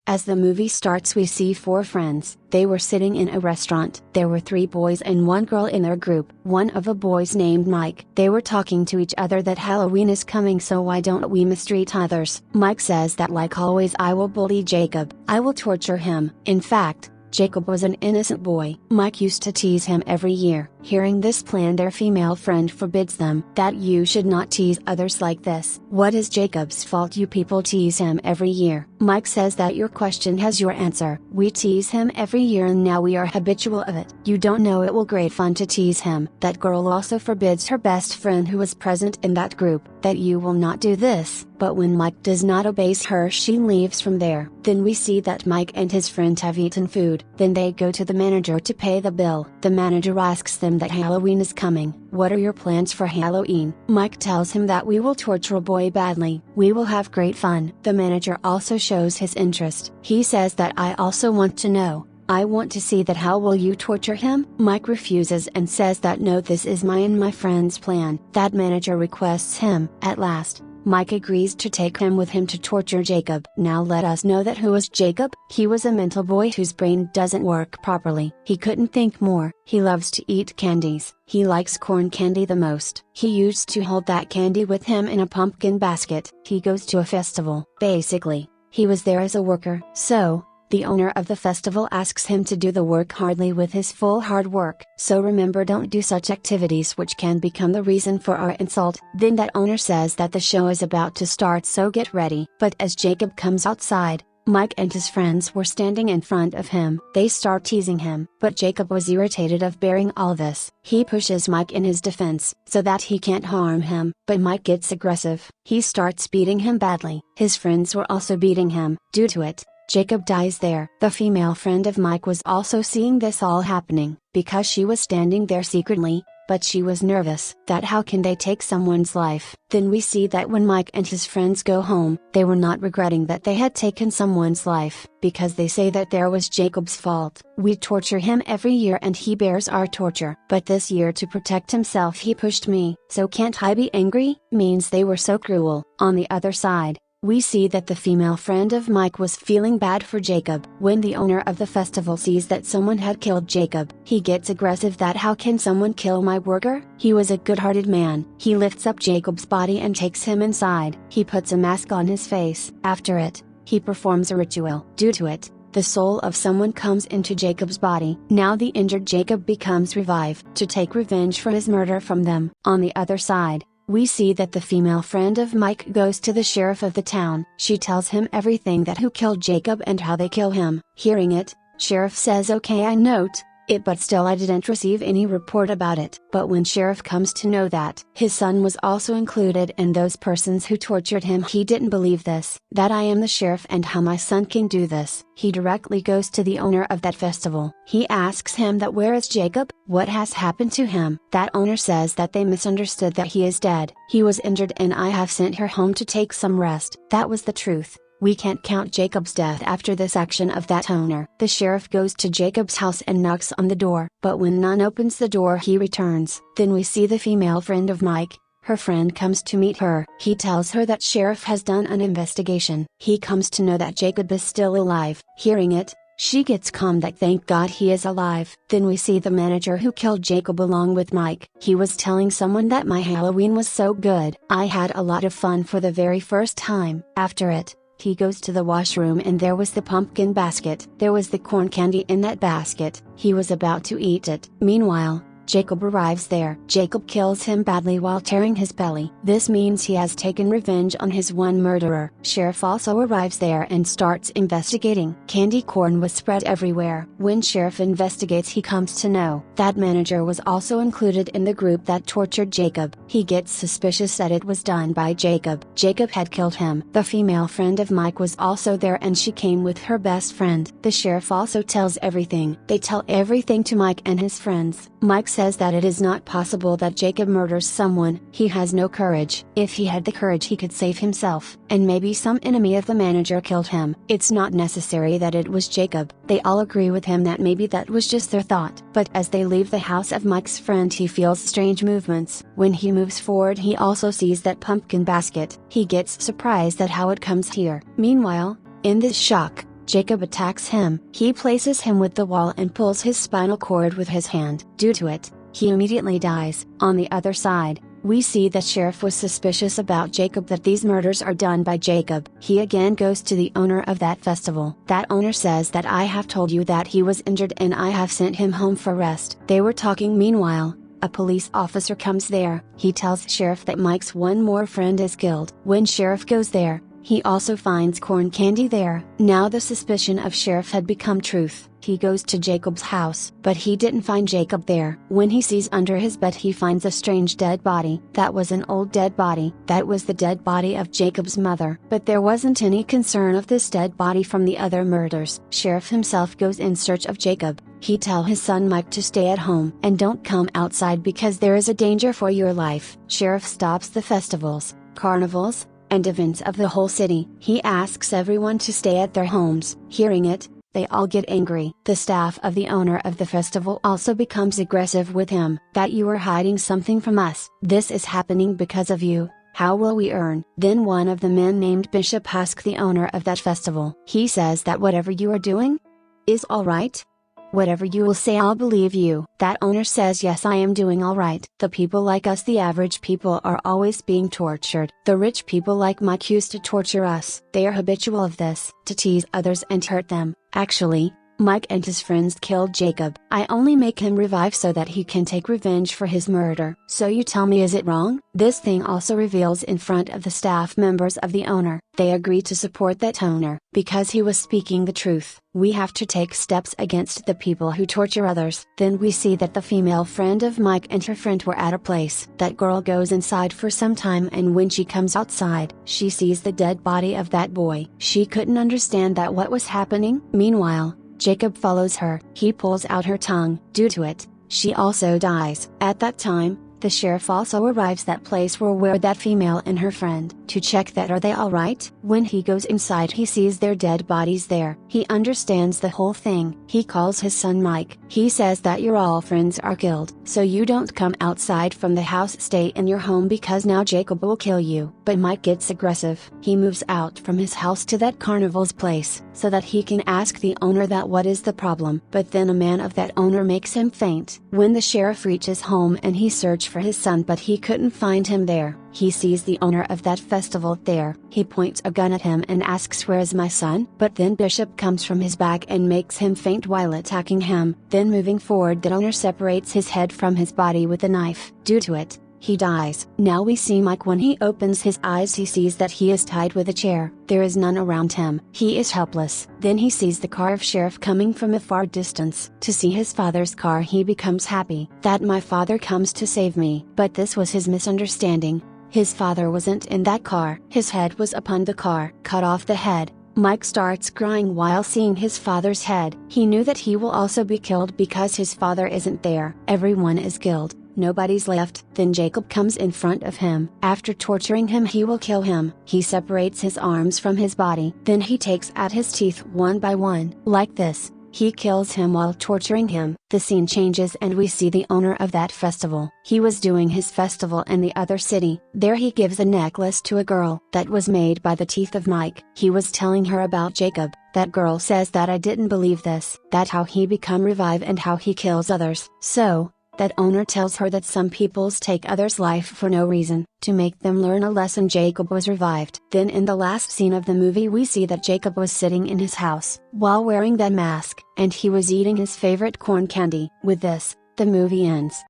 As the movie starts, we see four friends. They were sitting in a restaurant. There were three boys and one girl in their group. One of the boys named Mike. They were talking to each other that Halloween is coming, so why don't we mistreat others? Mike says that like always I will bully Jacob. I will torture him. In fact, Jacob was an innocent boy. Mike used to tease him every year. Hearing this plan, their female friend forbids them that you should not tease others like this. What is Jacob's fault? You people tease him every year. Mike says that your question has your answer. We tease him every year and now we are habitual of it. You don't know it will great fun to tease him. That girl also forbids her best friend who was present in that group that you will not do this. But when Mike does not obey her, she leaves from there. Then we see that Mike and his friend have eaten food. Then they go to the manager to pay the bill. The manager asks them that Halloween is coming. What are your plans for Halloween? Mike tells him that we will torture a boy badly. We will have great fun. The manager also shows his interest. He says that I also want to know. I want to see that. How will you torture him? Mike refuses and says that no, this is my and my friend's plan. That manager requests him. At last, Mike agrees to take him with him to torture Jacob. Now let us know that who was Jacob? He was a mental boy whose brain doesn't work properly. He couldn't think more. He loves to eat candies. He likes corn candy the most. He used to hold that candy with him in a pumpkin basket. He goes to a festival. Basically, he was there as a worker. So, the owner of the festival asks him to do the work hardly with his full hard work. So remember, don't do such activities which can become the reason for our insult. Then that owner says that the show is about to start, so get ready. But as Jacob comes outside, Mike and his friends were standing in front of him. They start teasing him, but Jacob was irritated of bearing all this. He pushes Mike in his defense, so that he can't harm him. But Mike gets aggressive. He starts beating him badly. His friends were also beating him. Due to it, Jacob dies there. The female friend of Mike was also seeing this all happening, because she was standing there secretly, but she was nervous that how can they take someone's life. Then we see that when Mike and his friends go home, they were not regretting that they had taken someone's life, because they say that there was Jacob's fault. We torture him every year and he bears our torture. But this year, to protect himself, he pushed me, so can't I be angry? Means they were so cruel. On the other side, we see that the female friend of Mike was feeling bad for Jacob. When the owner of the festival sees that someone had killed Jacob, he gets aggressive that how can someone kill my worker? He was a good-hearted man. He lifts up Jacob's body and takes him inside. He puts a mask on his face. After it, he performs a ritual. Due to it, the soul of someone comes into Jacob's body. Now the injured Jacob becomes revived to take revenge for his murder from them. On the other side, we see that the female friend of Mike goes to the sheriff of the town. She tells him everything, that who killed Jacob and how they kill him. Hearing it, sheriff says okay, I note it, but still I didn't receive any report about it. But when sheriff comes to know that his son was also included in those persons who tortured him, he didn't believe this, that I am the sheriff and how my son can do this. He directly goes to the owner of that festival. He asks him that where is Jacob? What has happened to him? That owner says that they misunderstood, that he is dead. He was injured and I have sent her home to take some rest. That was the truth. We can't count Jacob's death after this action of that owner. The sheriff goes to Jacob's house and knocks on the door, but when none opens the door, he returns. Then we see the female friend of Mike. Her friend comes to meet her. He tells her that sheriff has done an investigation. He comes to know that Jacob is still alive. Hearing it, she gets calm that thank God he is alive. Then we see the manager who killed Jacob along with Mike. He was telling someone that my Halloween was so good. I had a lot of fun for the very first time. After it, he goes to the washroom and there was the pumpkin basket. There was the corn candy in that basket. He was about to eat it. Meanwhile, Jacob arrives there. Jacob kills him badly while tearing his belly. This means he has taken revenge on his one murderer. Sheriff also arrives there and starts investigating. Candy corn was spread everywhere. When sheriff investigates, he comes to know that manager was also included in the group that tortured Jacob. He gets suspicious that it was done by Jacob. Jacob had killed him. The female friend of Mike was also there and she came with her best friend. The sheriff also tells everything. They tell everything to Mike and his friends. Mike says that it is not possible that Jacob murders someone. He has no courage. If he had the courage, he could save himself, and maybe some enemy of the manager killed him. It's not necessary that it was Jacob. They all agree with him that maybe that was just their thought. But as they leave the house of Mike's friend, he feels strange movements. When he moves forward, he also sees that pumpkin basket. He gets surprised at how it comes here. Meanwhile, in this shock, Jacob attacks him. He places him with the wall and pulls his spinal cord with his hand. Due to it, he immediately dies. On the other side, we see that Sheriff was suspicious about Jacob, that these murders are done by Jacob. He again goes to the owner of that festival. That owner says that I have told you that he was injured and I have sent him home for rest. They were talking. Meanwhile, a police officer comes there. He tells Sheriff that Mike's one more friend is killed. When Sheriff goes there, he also finds corn candy there. Now the suspicion of Sheriff had become truth. He goes to Jacob's house, but he didn't find Jacob there. When he sees under his bed, he finds a strange dead body. That was an old dead body. That was the dead body of Jacob's mother. But there wasn't any concern of this dead body from the other murders. Sheriff himself goes in search of Jacob. He tells his son Mike to stay at home and don't come outside because there is a danger for your life. Sheriff stops the festivals, carnivals, and events of the whole city. He asks everyone to stay at their homes. Hearing it, they all get angry. The staff of the owner of the festival also becomes aggressive with him. That you are hiding something from us. This is happening because of you. How will we earn? Then one of the men named Bishop asks the owner of that festival. He says that whatever you are doing is alright. Whatever you will say, I'll believe you. That owner says, yes, I am doing alright. The people like us, the average people, are always being tortured. The rich people like Mike used to torture us. They are habitual of this, to tease others and hurt them. Actually, Mike and his friends killed Jacob. I only make him revive so that he can take revenge for his murder. So you tell me, is it wrong? This thing also reveals in front of the staff members of the owner. They agree to support that owner, because he was speaking the truth. We have to take steps against the people who torture others. Then we see that the female friend of Mike and her friend were at a place. That girl goes inside for some time, and when she comes outside, she sees the dead body of that boy. She couldn't understand that what was happening. Meanwhile, Jacob follows her. He pulls out her tongue. Due to it, she also dies. At that time, the sheriff also arrives that place where that female and her friend, to check that are they alright. When he goes inside, he sees their dead bodies there. He understands the whole thing. He calls his son Mike. He says that your all friends are killed, so you don't come outside from the house, stay in your home because now Jacob will kill you. But Mike gets aggressive. He moves out from his house to that carnival's place, so that he can ask the owner that what is the problem. But then a man of that owner makes him faint. When the sheriff reaches home and he searched for his son, but he couldn't find him there. He sees the owner of that festival there. He points a gun at him and asks, where is my son? But then Bishop comes from his back and makes him faint while attacking him. Then moving forward, the owner separates his head from his body with a knife. Due to it, he dies. Now we see Mike. When he opens his eyes, he sees that he is tied with a chair. There is none around him. He is helpless. Then he sees the car of sheriff coming from a far distance. To see his father's car, he becomes happy that my father comes to save me. But this was his misunderstanding. His father wasn't in that car. His head was upon the car. Cut off the head. Mike starts crying while seeing his father's head. He knew that he will also be killed because his father isn't there. Everyone is killed. Nobody's left. Then Jacob comes in front of him. After torturing him, he will kill him. He separates his arms from his body. Then he takes out his teeth one by one. Like this, he kills him while torturing him. The scene changes and we see the owner of that festival. He was doing his festival in the other city. There he gives a necklace to a girl that was made by the teeth of Mike. He was telling her about Jacob. That girl says that I didn't believe this. That's how he become revive and how he kills others. So, that owner tells her that some peoples take others' life for no reason, to make them learn a lesson. Jacob was revived. Then in the last scene of the movie we see that Jacob was sitting in his house, while wearing that mask, and he was eating his favorite corn candy. With this, the movie ends.